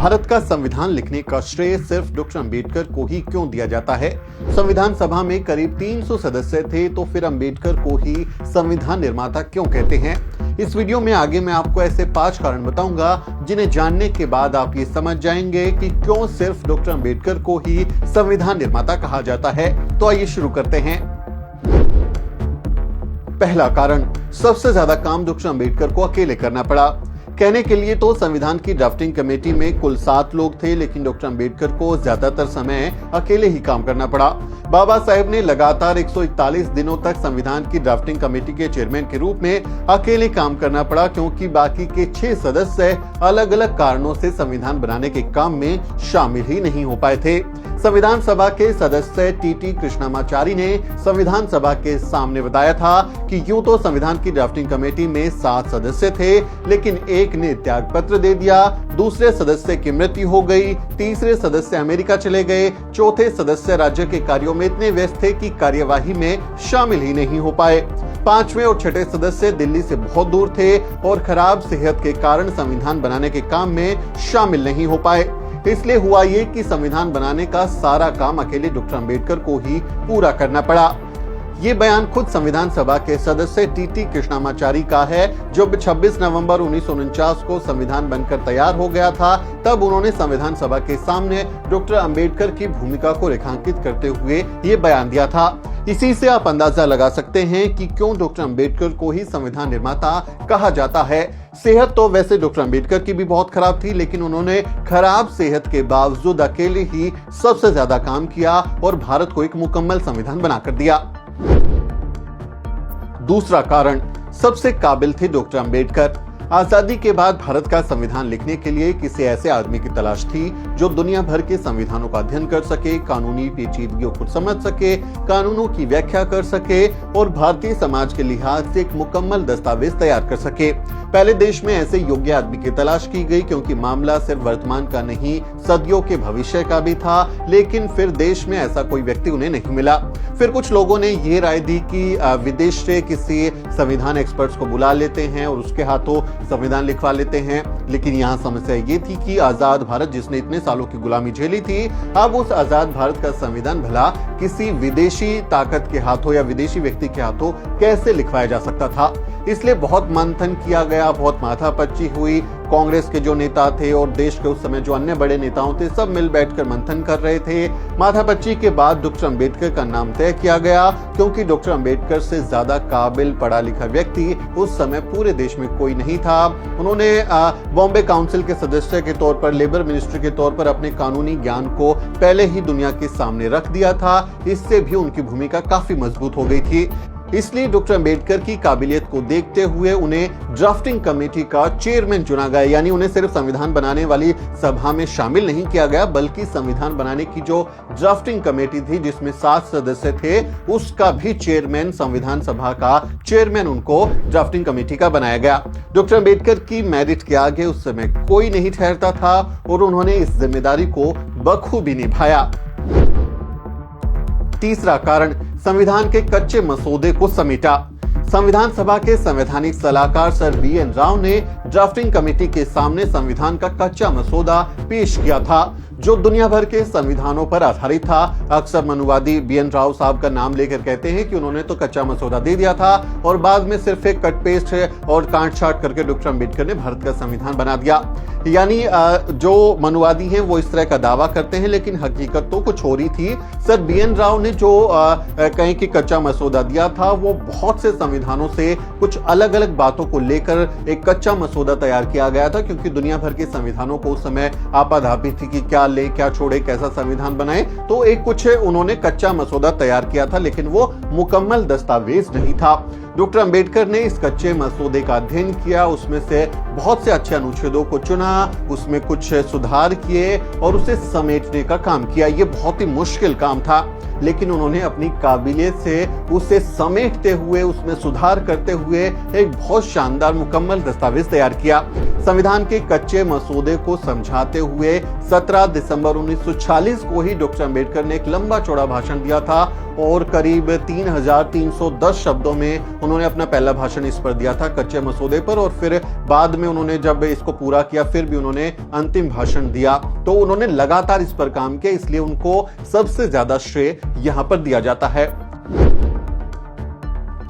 भारत का संविधान लिखने का श्रेय सिर्फ डॉक्टर अंबेडकर को ही क्यों दिया जाता है? संविधान सभा में करीब 300 सदस्य थे, तो फिर अंबेडकर को ही संविधान निर्माता क्यों कहते हैं? इस वीडियो में आगे मैं आपको ऐसे 5 कारण बताऊंगा जिन्हें जानने के बाद आप ये समझ जाएंगे कि क्यों सिर्फ डॉक्टर अंबेडकर को ही संविधान निर्माता कहा जाता है। तो आइए शुरू करते हैं। पहला कारण, सबसे ज्यादा काम डॉक्टर अंबेडकर को अकेले करना पड़ा। कहने के लिए तो संविधान की ड्राफ्टिंग कमेटी में कुल 7 लोग थे, लेकिन डॉक्टर अंबेडकर को ज्यादातर समय अकेले ही काम करना पड़ा। बाबा साहेब ने लगातार 141 दिनों तक संविधान की ड्राफ्टिंग कमेटी के चेयरमैन के रूप में अकेले काम करना पड़ा, क्योंकि बाकी के 6 सदस्य अलग अलग कारणों से संविधान बनाने के काम में शामिल ही नहीं हो पाए थे। संविधान सभा के सदस्य टी कृष्णामाचारी ने संविधान सभा के सामने बताया था कि यूं तो संविधान की ड्राफ्टिंग कमेटी में 7 सदस्य थे, लेकिन एक ने त्याग पत्र दे दिया, दूसरे सदस्य की मृत्यु हो गई, तीसरे सदस्य अमेरिका चले गए, चौथे सदस्य राज्य के कार्यों में इतने व्यस्त थे कि कार्यवाही में शामिल ही नहीं हो पाए, 5वें और 6ठे सदस्य दिल्ली से बहुत दूर थे और खराब सेहत के कारण संविधान बनाने के काम में शामिल नहीं हो पाए। इसलिए हुआ ये कि संविधान बनाने का सारा काम अकेले डॉक्टर अंबेडकर को ही पूरा करना पड़ा। ये बयान खुद संविधान सभा के सदस्य टी कृष्णामाचारी का है। जब 26 नवंबर 1949 को संविधान बनकर तैयार हो गया था, तब उन्होंने संविधान सभा के सामने डॉक्टर अंबेडकर की भूमिका को रेखांकित करते हुए ये बयान दिया था। इसी से आप अंदाजा लगा सकते हैं कि क्यों डॉक्टर अंबेडकर को ही संविधान निर्माता कहा जाता है। सेहत तो वैसे डॉक्टर अंबेडकर की भी बहुत खराब थी, लेकिन उन्होंने खराब सेहत के बावजूद अकेले ही सबसे ज्यादा काम किया और भारत को एक मुकम्मल संविधान बनाकर दिया। दूसरा कारण, सबसे काबिल थे डॉक्टर अंबेडकर। आजादी के बाद भारत का संविधान लिखने के लिए किसी ऐसे आदमी की तलाश थी जो दुनिया भर के संविधानों का अध्ययन कर सके, कानूनी पेचीदगियों को समझ सके, कानूनों की व्याख्या कर सके और भारतीय समाज के लिहाज से एक मुकम्मल दस्तावेज तैयार कर सके। पहले देश में ऐसे योग्य आदमी की तलाश की गई, क्योंकि मामला सिर्फ वर्तमान का नहीं, सदियों के भविष्य का भी था, लेकिन फिर देश में ऐसा कोई व्यक्ति उन्हें नहीं मिला। फिर कुछ लोगों ने ये राय दी कि विदेश से किसी संविधान एक्सपर्ट्स को बुला लेते हैं और उसके हाथों संविधान लिखवा लेते हैं। लेकिन यहाँ समस्या ये थी कि आजाद भारत, जिसने इतने सालों की गुलामी झेली थी, अब उस आजाद भारत का संविधान भला किसी विदेशी ताकत के हाथों या विदेशी व्यक्ति के हाथों कैसे लिखवाया जा सकता था। इसलिए बहुत मंथन किया गया, बहुत माथापच्ची हुई। कांग्रेस के जो नेता थे और देश के उस समय जो अन्य बड़े नेताओं थे, सब मिल बैठकर मंथन कर रहे थे। माथापच्ची के बाद डॉक्टर अंबेडकर का नाम तय किया गया, क्योंकि डॉक्टर अंबेडकर से ज्यादा काबिल पढ़ा लिखा व्यक्ति उस समय पूरे देश में कोई नहीं था। उन्होंने बॉम्बे काउंसिल के सदस्य के तौर पर, लेबर मिनिस्टर के तौर पर अपने कानूनी ज्ञान को पहले ही दुनिया के सामने रख दिया था। इससे भी उनकी भूमिका काफी मजबूत हो गई थी। इसलिए डॉक्टर अंबेडकर की काबिलियत को देखते हुए उन्हें ड्राफ्टिंग कमेटी का चेयरमैन चुना गया। यानी उन्हें सिर्फ संविधान बनाने वाली सभा में शामिल नहीं किया गया, बल्कि संविधान बनाने की जो ड्राफ्टिंग कमेटी थी, जिसमें 7 सदस्य थे, उसका भी चेयरमैन, संविधान सभा का चेयरमैन उनको ड्राफ्टिंग कमेटी का बनाया गया। डॉक्टर अंबेडकर की मेरिट के आगे उस समय कोई नहीं ठहरता था और उन्होंने इस जिम्मेदारी को बखूबी निभाया। तीसरा कारण, संविधान के कच्चे मसौदे को समेटा। संविधान सभा के संवैधानिक सलाहकार सर BN राव ने ड्राफ्टिंग कमेटी के सामने संविधान का कच्चा मसौदा पेश किया था, जो दुनिया भर के संविधानों पर आधारित था। अक्सर मनुवादी BN राव साहब का नाम लेकर कहते हैं कि उन्होंने तो कच्चा मसौदा दे दिया था और बाद में सिर्फ एक कट पेस्ट और काट छाट करके डॉक्टर अंबेडकर ने भारत का संविधान बना दिया। यानी जो मनुवादी हैं वो इस तरह का दावा करते हैं, लेकिन हकीकत तो कुछ और ही थी। सर BN राव ने जो कहीं की कच्चा मसौदा दिया था, वो बहुत से संविधानों से कुछ अलग अलग बातों को लेकर एक कच्चा मसौदा तैयार किया गया था, क्योंकि दुनिया भर के संविधानों को उस समय आपाधापी थी कि क्या ले क्या छोड़े, कैसा संविधान बनाए। तो एक कुछ उन्होंने कच्चा मसौदा तैयार किया था, लेकिन वो मुकम्मल दस्तावेज नहीं था। डॉक्टर अंबेडकर ने इस कच्चे मसौदे का अध्ययन किया, उसमें से बहुत से अच्छे अनुच्छेदों को चुना, उसमें कुछ सुधार किए और उसे समेटने का काम किया। ये बहुत ही मुश्किल काम था, लेकिन उन्होंने अपनी काबिलियत से उसे समेटते हुए, उसमें सुधार करते हुए एक बहुत शानदार मुकम्मल दस्तावेज तैयार किया। संविधान के कच्चे मसौदे को समझाते हुए 17 दिसंबर 1940 को ही डॉक्टर अंबेडकर ने एक लंबा चौड़ा भाषण दिया था और करीब 3310 शब्दों में उन्होंने अपना पहला भाषण इस पर दिया था, कच्चे मसौदे पर। और फिर बाद में उन्होंने जब इसको पूरा किया फिर भी उन्होंने अंतिम भाषण दिया। तो उन्होंने लगातार इस पर काम किया, इसलिए उनको सबसे ज्यादा श्रेय यहां पर दिया जाता है।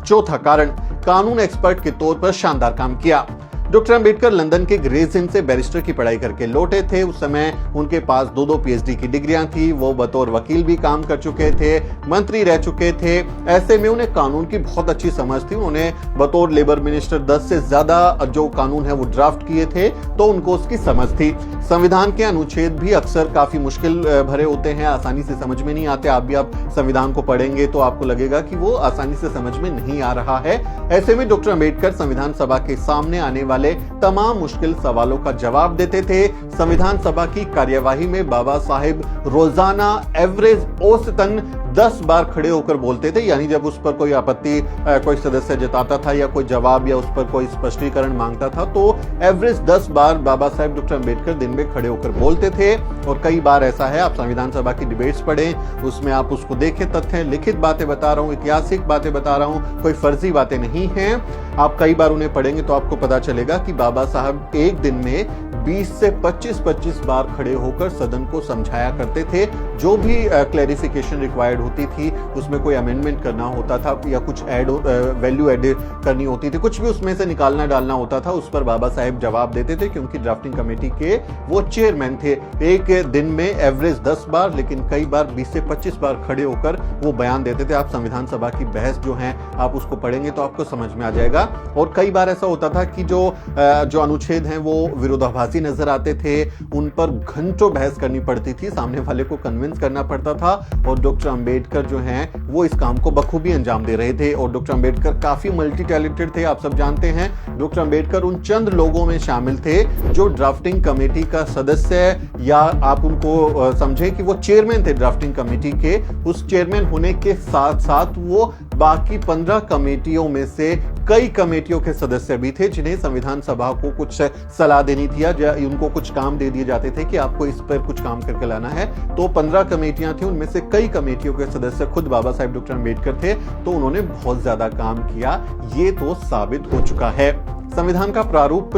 चौथा कारण, कानून एक्सपर्ट के तौर पर शानदार काम किया। डॉक्टर अंबेडकर लंदन के ग्रेज इंड से बैरिस्टर की पढ़ाई करके लौटे थे। उस समय उनके पास 2 पीएचडी की डिग्रियां थी। वो बतौर वकील भी काम कर चुके थे, मंत्री रह चुके थे। ऐसे में उन्हें कानून की बहुत अच्छी समझ थी। उन्होंने बतौर लेबर मिनिस्टर 10 से ज्यादा जो कानून है वो ड्राफ्ट किए थे, तो उनको उसकी समझ थी। संविधान के अनुच्छेद भी अक्सर काफी मुश्किल भरे होते हैं, आसानी से समझ में नहीं आते। आप संविधान को पढ़ेंगे तो आपको लगेगा कि वो आसानी से समझ में नहीं आ रहा है। ऐसे में डॉक्टर अंबेडकर संविधान सभा के सामने आने वाले तमाम मुश्किल सवालों का जवाब देते थे। संविधान सभा की कार्यवाही में बाबा साहेब रोजाना एवरेज औसतन 10 बार खड़े होकर बोलते थे। यानी जब उस पर कोई आपत्ति कोई सदस्य जताता था या कोई जवाब या उस पर कोई स्पष्टीकरण मांगता था, तो एवरेज 10 बार बाबा साहेब डॉक्टर अंबेडकर दिन में खड़े होकर बोलते थे। और कई बार ऐसा है, आप संविधान सभा की डिबेट्स पढ़ें, उसमें आप उसको देखें, तथ्य लिखित बातें बता रहा हूं, ऐतिहासिक बातें बता रहा हूं, कोई फर्जी बातें नहीं हैं। आप कई बार उन्हें पढ़ेंगे तो आपको पता चलेगा कि बाबा साहब एक दिन में 20 से 25 बार खड़े होकर सदन को समझाया करते थे। जो भी क्लैरिफिकेशन रिक्वायर्ड होती थी, उसमें कोई अमेंडमेंट करना होता था या कुछ वैल्यू एड करनी होती थी, कुछ भी उसमें से निकालना डालना होता था, उस पर बाबा साहेब जवाब देते थे, क्योंकि ड्राफ्टिंग कमेटी के वो चेयरमैन थे। एक दिन में एवरेज 10 बार, लेकिन कई बार 20 से 25 बार खड़े होकर वो बयान देते थे। आप संविधान सभा की बहस जो है आप उसको पढ़ेंगे तो आपको समझ में आ जाएगा। और कई बार ऐसा होता था कि जो अनुच्छेद हैं वो विरोधाभासी नजर आते थे, उन पर घंटों बहस करनी पड़ती थी, सामने वाले को कन्विंस करना पड़ता था। और डॉक्टर अंबेडकर जो हैं वो इस काम को बखूबी अंजाम दे रहे थे। और डॉक्टर अंबेडकर काफी मल्टी टैलेंटेड थे, आप सब जानते हैं। डॉक्टर अंबेडकर उन चंद लोगों में शामिल थे जो ड्राफ्टिंग कमेटी का सदस्य, या आप उनको समझे कि वो चेयरमैन थे ड्राफ्टिंग कमेटी के। उस चेयरमैन होने के साथ साथ वो बाकी 15 कमेटियों में से कई कमेटियों के सदस्य भी थे, जिन्हें संविधान सभा को कुछ सलाह देनी थी या उनको कुछ काम दे दिए जाते थे कि आपको इस पर कुछ काम करके लाना है। तो 15 कमेटियां थी, उनमें से कई कमेटियों के सदस्य खुद बाबा साहेब डॉक्टर अंबेडकर थे। तो उन्होंने बहुत ज्यादा काम किया, ये तो साबित हो चुका है। संविधान का प्रारूप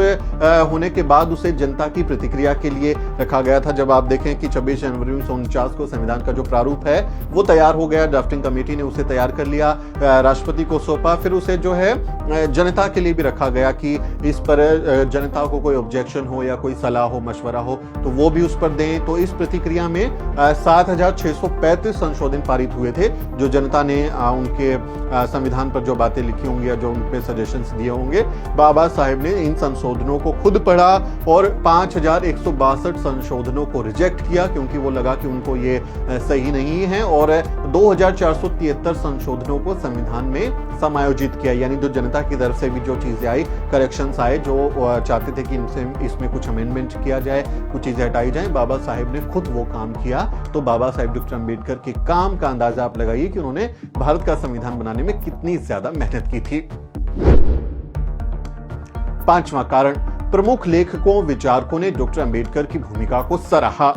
होने के बाद उसे जनता की प्रतिक्रिया के लिए रखा गया था। जब आप देखें कि 26 जनवरी 1949 को संविधान का जो प्रारूप है वो तैयार हो गया, ड्राफ्टिंग कमेटी ने उसे तैयार कर लिया, राष्ट्रपति को सौंपा, फिर उसे जो है जनता के लिए भी रखा गया कि इस पर जनता को कोई ऑब्जेक्शन हो या कोई सलाह हो, मशवरा हो तो वो भी उस पर दें। तो इस प्रतिक्रिया में 7635 संशोधन पारित हुए थे, जो जनता ने उनके संविधान पर जो बातें लिखी होंगी या जो उन पे सजेशंस दिए होंगे, बाबा साहेब ने इन संशोधनों को खुद पढ़ा और 5162 संशोधनों को रिजेक्ट किया, क्योंकि वो लगा कि उनको ये सही नहीं है। और 2473 संशोधनों को संविधान में समायोजित किया, यानी जो जनता की तरफ से भी जो चीजें आई, करेक्शंस आए, जो चाहते थे कि इसमें कुछ अमेंडमेंट किया जाए, कुछ चीजें हटाई जाए, बाबा साहेब ने खुद वो काम किया। तो बाबा साहेब डॉक्टर अंबेडकर के काम का अंदाजा आप लगाइए कि उन्होंने भारत का संविधान बनाने में कितनी ज्यादा मेहनत की थी। पांचवां कारण, प्रमुख लेखकों विचारकों ने डॉक्टर अंबेडकर की भूमिका को सराहा।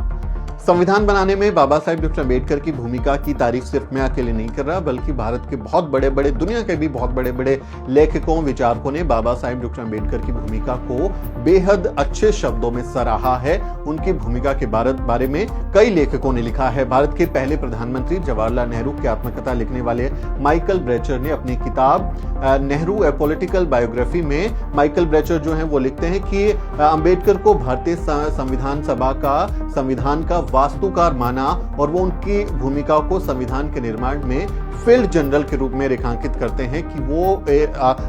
संविधान बनाने में बाबा साहेब डॉक्टर अंबेडकर की भूमिका की तारीफ सिर्फ मैं अकेले नहीं कर रहा, बल्कि भारत के बहुत बड़े बड़े, दुनिया के भी बहुत बड़े बड़े लेखकों विचारकों ने बाबा साहेब डॉक्टर अंबेडकर की भूमिका को बेहद अच्छे शब्दों में सराहा है। उनकी भूमिका के बारे में कई लेखकों ने लिखा है। भारत के पहले प्रधानमंत्री जवाहरलाल नेहरू की आत्मकथा लिखने वाले माइकल ब्रेचर ने अपनी किताब नेहरू ए पॉलिटिकल बायोग्राफी में माइकल ब्रेचर जो है वो लिखते हैं कि अंबेडकर को भारतीय संविधान सभा का संविधान का वास्तुकार माना और वो उनकी भूमिका को संविधान के निर्माण में फील्ड जनरल के रूप में रेखांकित करते हैं कि वो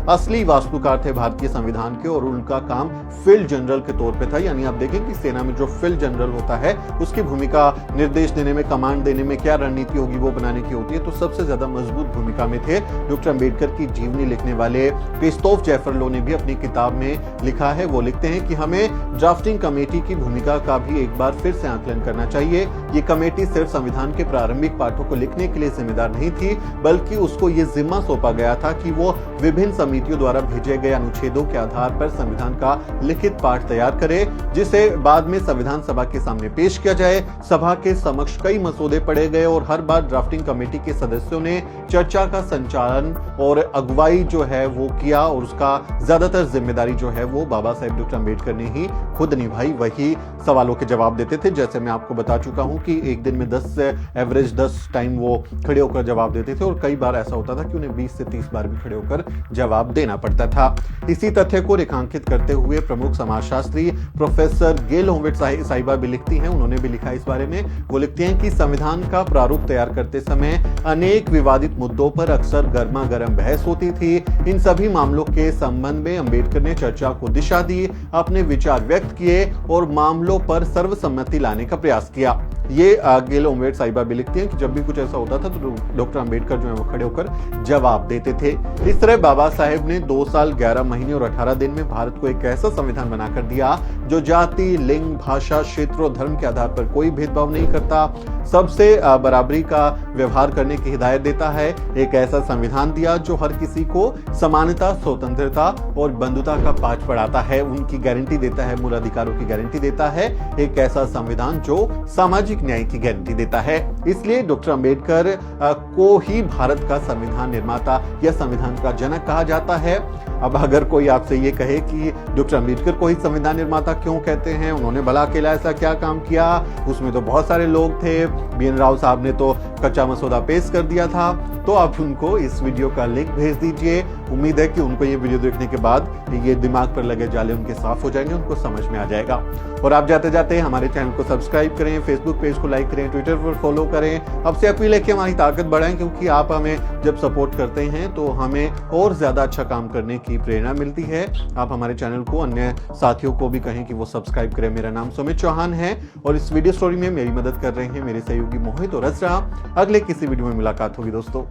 असली वास्तुकार थे भारतीय संविधान के और उनका काम फील्ड जनरल के तौर पे था। यानी आप देखें कि सेना में जो फील्ड जनरल होता है उसकी भूमिका निर्देश देने में, कमांड देने में, क्या रणनीति होगी वो बनाने की होती है। तो सबसे ज्यादा मजबूत भूमिका में थे। डॉक्टर अंबेडकर की जीवनी लिखने वाले क्रिस्तोफ जेफरलो ने भी अपनी किताब में लिखा है, वो लिखते हैं कि हमें ड्राफ्टिंग कमेटी की भूमिका का भी एक बार फिर से आकलन करना चाहिए। ये कमेटी सिर्फ संविधान के प्रारंभिक पाठों को लिखने के लिए जिम्मेदार नहीं थी, बल्कि उसको ये जिम्मा सौंपा गया था कि वो विभिन्न समितियों द्वारा भेजे गए अनुच्छेदों के आधार पर संविधान का लिखित पाठ तैयार करे, जिसे बाद में संविधान सभा के सामने पेश किया जाए। सभा के समक्ष कई मसौदे पढ़े गए और हर बार ड्राफ्टिंग कमेटी के सदस्यों ने चर्चा का संचालन और अगुवाई जो है वो किया, और उसका ज्यादातर जिम्मेदारी जो है वो बाबा साहेब डॉक्टर अम्बेडकर ने ही खुद निभाई। वही सवालों के जवाब देते थे। जैसे मैं आपको बता चुका हूं कि एक दिन में एवरेज 10 टाइम वो खड़े होकर जवाब देते थे, और कई बार ऐसा होता था कि उन्हें 20 से 30 बार भी खड़े होकर जवाब देना पड़ता था। इसी तथ्य को रेखांकित करते हुए प्रमुख समाजशास्त्री प्रोफेसर गेल होमवेट साहिबा भी लिखती हैं। उन्होंने भी लिखा इस बारे में। वो लिखती हैं कि संविधान का प्रारूप तैयार करते समय अनेक विवादित मुद्दों पर अक्सर गर्मा गर्म बहस होती थी। इन सभी मामलों के संबंध में अम्बेडकर ने चर्चा को दिशा दी, अपने विचार व्यक्त किए और मामलों पर सर्वसम्मति लाने का प्रयास किया। ये गेल होमवेट साहिबा भी लिखती हैं कि जब भी कुछ ऐसा होता था तो डॉक्टर अम्बेडकर जो है वो खड़े होकर जवाब देते थे। इस तरह बाबा साहेब ने 2 साल 11 महीने और 18 दिन में भारत को एक ऐसा संविधान बनाकर दिया जो जाति, लिंग, भाषा, क्षेत्र और धर्म के आधार पर कोई भेदभाव नहीं करता, सबसे बराबरी का व्यवहार करने की हिदायत देता है। एक ऐसा संविधान दिया जो हर किसी को समानता, स्वतंत्रता और बंधुता का पाठ पढ़ाता है, उनकी गारंटी देता है, मूल अधिकारों की गारंटी देता है। एक ऐसा संविधान जो सामाजिक न्याय की गारंटी देता है। इसलिए डॉक्टर अम्बेडकर को ही भारत का संविधान निर्माता या संविधान का जनक कहा जाता है। अब अगर कोई आपसे ये कहे कि डॉक्टर अम्बेडकर को ही संविधान निर्माता क्यों कहते हैं, उन्होंने भला अकेला ऐसा क्या काम किया, उसमें तो बहुत सारे लोग थे, BN राव साहब ने तो कच्चा मसौदा पेश कर दिया था, तो आप उनको इस वीडियो का लिंक भेज दीजिए। उम्मीद है कि उनको ये वीडियो देखने के बाद ये दिमाग पर लगे जाले उनके साफ हो जाएंगे, उनको समझ में आ जाएगा। और आप जाते जाते हमारे चैनल को सब्सक्राइब करें, फेसबुक पेज को लाइक करें, ट्विटर पर फॉलो करें। आपसे अपील है कि हमारी ताकत बढ़ाएं, क्योंकि आप हमें जब सपोर्ट करते हैं तो हमें और ज्यादा अच्छा काम करने की प्रेरणा मिलती है। आप हमारे चैनल को अन्य साथियों को भी कहें कि वो सब्सक्राइब करें। मेरा नाम सुमित चौहान है और इस वीडियो स्टोरी में मेरी मदद कर रहे हैं मेरे सहयोगी मोहित और असरा। अगले किसी वीडियो में मुलाकात होगी दोस्तों।